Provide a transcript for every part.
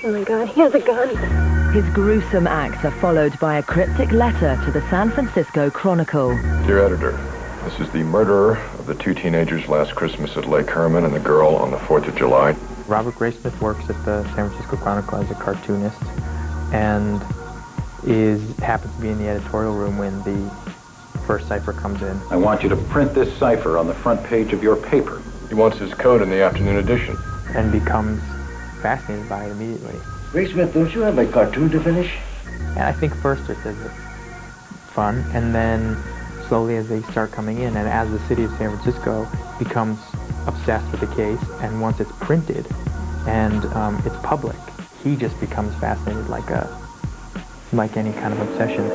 Oh my God, he has a gun. His gruesome acts are followed by a cryptic letter to the San Francisco Chronicle. Dear editor, this is the murderer of the 2 teenagers last Christmas at Lake Herman and the girl on the 4th of July. Robert Graysmith works at the San Francisco Chronicle as a cartoonist and happens to be in the editorial room when the first cipher comes in. I want you to print this cipher on the front page of your paper. He wants his code in the afternoon edition. And becomes fascinated by it immediately. Graysmith, don't you have a cartoon to finish? And I think first it's fun, and then slowly as they start coming in, and as the city of San Francisco becomes obsessed with the case, and once it's printed and it's public, he just becomes fascinated like any kind of obsession.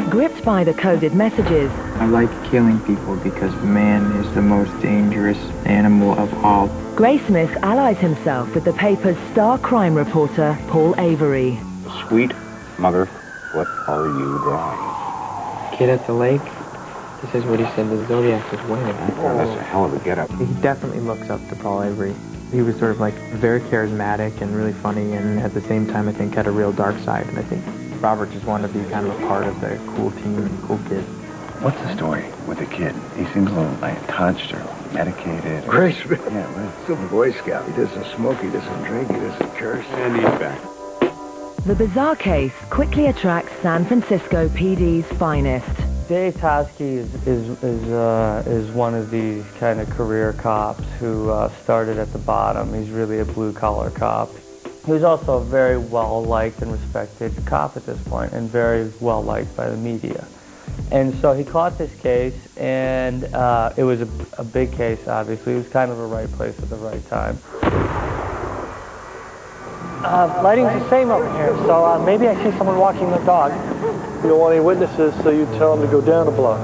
Gripped by the coded messages, I like killing people because man is the most dangerous animal of all. Graysmith allies himself with the paper's star crime reporter, Paul Avery. Sweet mother, what are you drawing? Kid at the lake? This is what he said the Zodiac was wearing. Oh, that's a hell of a getup. He definitely looks up to Paul Avery. He was sort of like very charismatic and really funny, and at the same time I think had a real dark side, and I think Robert just wanted to be kind of a part of the cool team and cool kid. What's the story with the kid? He seems a little like touched or medicated. Graysmith. Yeah, right. He's a Boy Scout. He doesn't smoke, he doesn't drink, he doesn't curse. And he's back. The bizarre case quickly attracts San Francisco PD's finest. Dave Toski is one of these kind of career cops who started at the bottom. He's really a blue-collar cop. He was also a very well-liked and respected cop at this point, and very well-liked by the media. And so he caught this case, and it was a big case, obviously. It was kind of a right place at the right time. Lighting's the same over here, so maybe I see someone walking their dog. You don't want any witnesses, so you tell him to go down a block.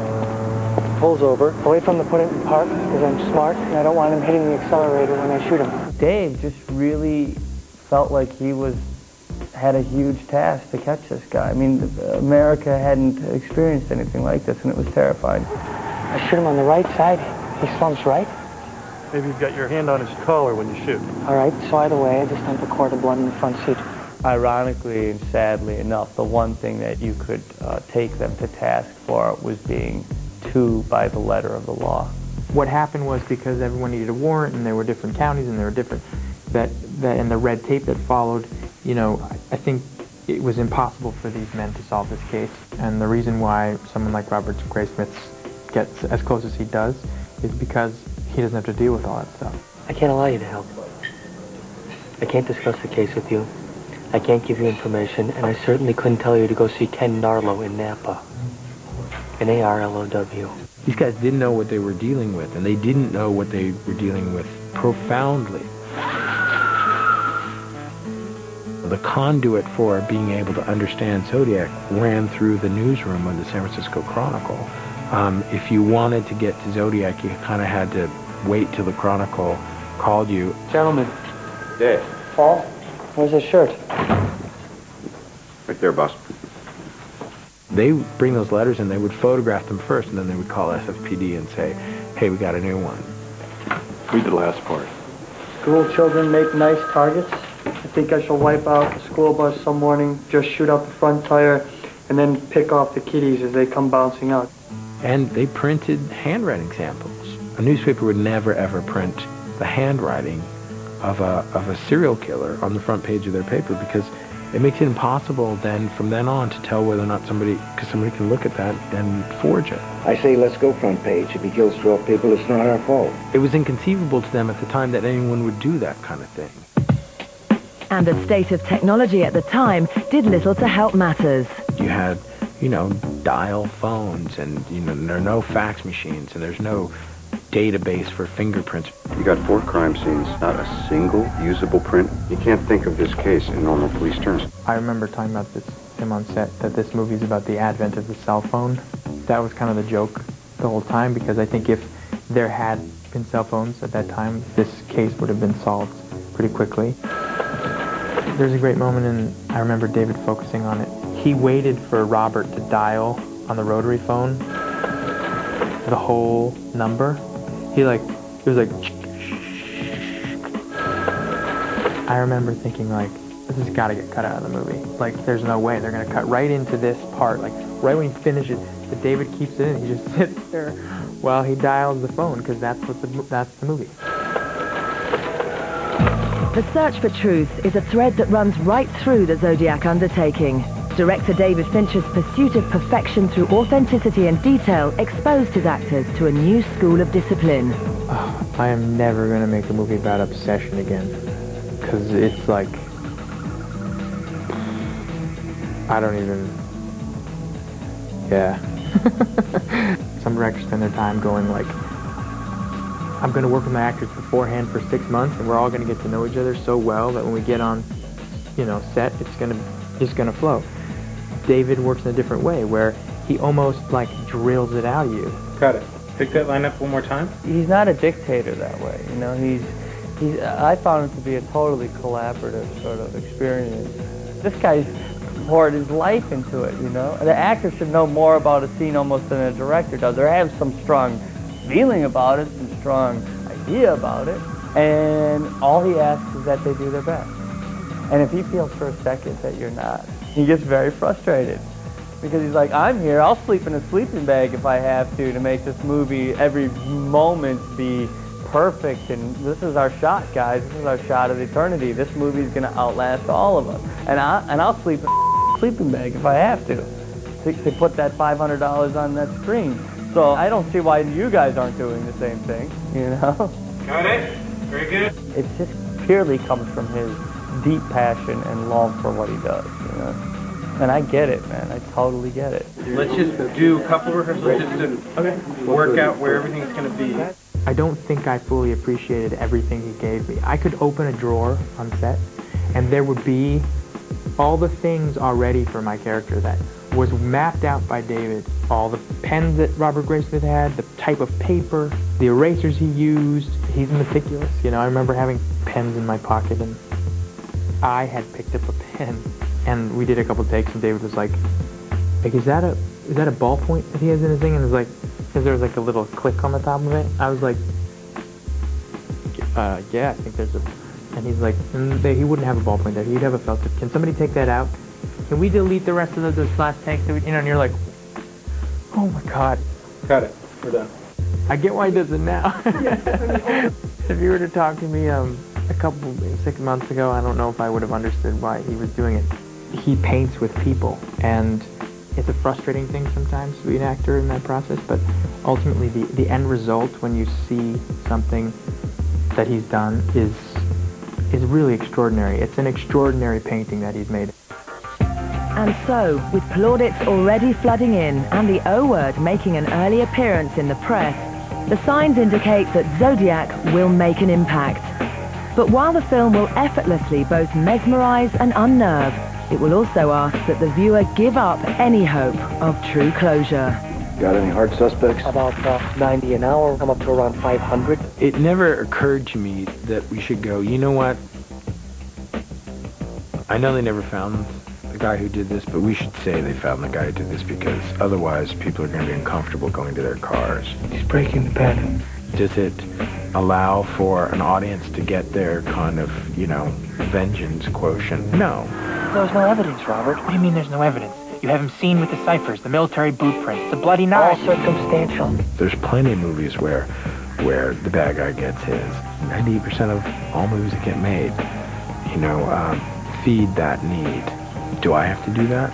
Pulls over. Away from the put it in park, because I'm smart, and I don't want him hitting the accelerator when I shoot him. Dave just really felt like he had a huge task to catch this guy. I mean, America hadn't experienced anything like this, and it was terrifying. I shoot him on the right side. He slumps right. Maybe you've got your hand on his collar when you shoot. All right, so either way, I just dump a quart of blood in the front seat. Ironically and sadly enough, the one thing that you could take them to task for was being too by the letter of the law. What happened was because everyone needed a warrant, and there were different counties, and there were different, and the red tape that followed, you know, I think it was impossible for these men to solve this case. And the reason why someone like Robert Graysmith gets as close as he does is because he doesn't have to deal with all that stuff. I can't allow you to help. I can't discuss the case with you. I can't give you information, and I certainly couldn't tell you to go see Ken Narlow in Napa. N-A-R-L-O-W. These guys didn't know what they were dealing with, and they didn't know what they were dealing with profoundly. The conduit for being able to understand Zodiac ran through the newsroom of the San Francisco Chronicle. If you wanted to get to Zodiac, you kind of had to wait till the Chronicle called you. Gentlemen. Dave. Paul, where's his shirt? Right there, boss. They bring those letters in, they would photograph them first, and then they would call SFPD and say, hey, we got a new one. Read the last part. School children make nice targets. I think I shall wipe out the school bus some morning, just shoot out the front tire, and then pick off the kiddies as they come bouncing out. And they printed handwriting samples. A newspaper would never, ever print the handwriting of a serial killer on the front page of their paper, because it makes it impossible then, from then on, to tell whether or not somebody can look at that and forge it. I say let's go front page. If he kills 12 people, it's not our fault. It was inconceivable to them at the time that anyone would do that kind of thing. And the state of technology at the time did little to help matters. You had, you know, dial phones, and, you know, there are no fax machines, and there's no database for fingerprints. You got 4 crime scenes, not a single usable print. You can't think of this case in normal police terms. I remember talking about him on set, that this movie is about the advent of the cell phone. That was kind of the joke the whole time, because I think if there had been cell phones at that time, this case would have been solved pretty quickly. There's a great moment, and I remember David focusing on it. He waited for Robert to dial on the rotary phone the whole number. It was like, I remember thinking, like, this has got to get cut out of the movie. Like, there's no way. They're going to cut right into this part. Like, right when he finishes, but David keeps it in. He just sits there while he dials the phone, because that's the movie. The search for truth is a thread that runs right through the Zodiac undertaking. Director David Fincher's pursuit of perfection through authenticity and detail exposed his actors to a new school of discipline. Oh, I am never going to make a movie about obsession again, because it's like, I don't even, yeah. Some directors spend their time going like, I'm going to work with my actors beforehand for 6 months, and we're all going to get to know each other so well that when we get on, set, it's going to flow. David works in a different way, where he almost like drills it out of you. Got it. Pick that line up one more time. He's not a dictator that way, I found it to be a totally collaborative sort of experience. This guy's poured his life into it, The actor should know more about a scene almost than a director does, or have some strong feeling about it, some strong idea about it, and all he asks is that they do their best. And if he feels for a second that you're not, he gets very frustrated. Because he's like, I'm here, I'll sleep in a sleeping bag if I have to make this movie every moment be perfect, and this is our shot, guys. This is our shot of eternity. This movie's going to outlast all of us. And I'll sleep in a sleeping bag if I have to put that $500 on that screen. So I don't see why you guys aren't doing the same thing, Got it. Very good. It just purely comes from his deep passion and love for what he does, And I get it, man. I totally get it. Let's just do a couple rehearsals just to work out where everything's going to be. I don't think I fully appreciated everything he gave me. I could open a drawer on set, and there would be all the things already for my character that was mapped out by David. All the pens that Robert Graysmith had, the type of paper, the erasers he used. He's meticulous. I remember having pens in my pocket, and I had picked up a pen, and we did a couple takes, and David was like, is that a ballpoint that he has in his thing? And it was like, because there was like a little click on the top of it. I was like, yeah, I think there's a, and he's like, he wouldn't have a ballpoint there. He'd have a felt tip. Can somebody take that out? Can we delete the rest of those last takes? And you're like, oh my God. Got it. We're done. I get why he does it now. If you were to talk to me a couple, 6 months ago, I don't know if I would have understood why he was doing it. He paints with people, and it's a frustrating thing sometimes to be an actor in that process, but ultimately the end result when you see something that he's done is really extraordinary. It's an extraordinary painting that he's made. And so, with plaudits already flooding in and the O word making an early appearance in the press, the signs indicate that Zodiac will make an impact. But while the film will effortlessly both mesmerize and unnerve, it will also ask that the viewer give up any hope of true closure. Got any hard suspects? About 90 an hour, come up to around 500. It never occurred to me that we should go, you know what? I know they never found the guy who did this, but we should say they found the guy who did this, because otherwise people are going to be uncomfortable going to their cars. He's breaking the pattern. Does it allow for an audience to get their kind of, vengeance quotient? No. There's no evidence, Robert. What do you mean there's no evidence? You have him seen with the ciphers, the military boot prints, the bloody knife. All circumstantial. There's plenty of movies where the bad guy gets his. 90% of all movies that get made, feed that need. Do I have to do that?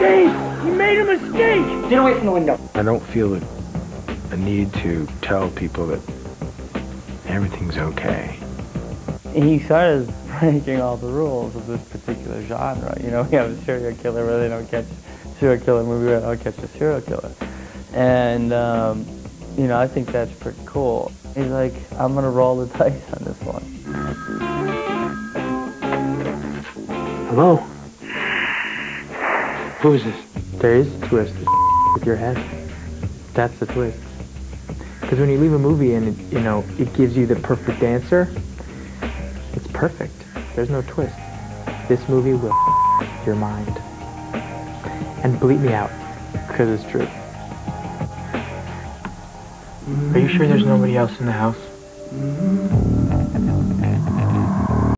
Dave, you made a mistake! Get away from the window. I don't feel a need to tell people that everything's okay. He started breaking all the rules of this particular genre. We have a serial killer where they don't catch a serial killer, movie where they don't catch a serial killer. And, I think that's pretty cool. He's like, I'm going to roll the dice on this one. Hello? Who is this? There is a twist with your head. That's the twist. Because when you leave a movie and it gives you the perfect answer, it's perfect. There's no twist. This movie will your mind. And bleep me out, because it's true. Are you sure there's nobody else in the house?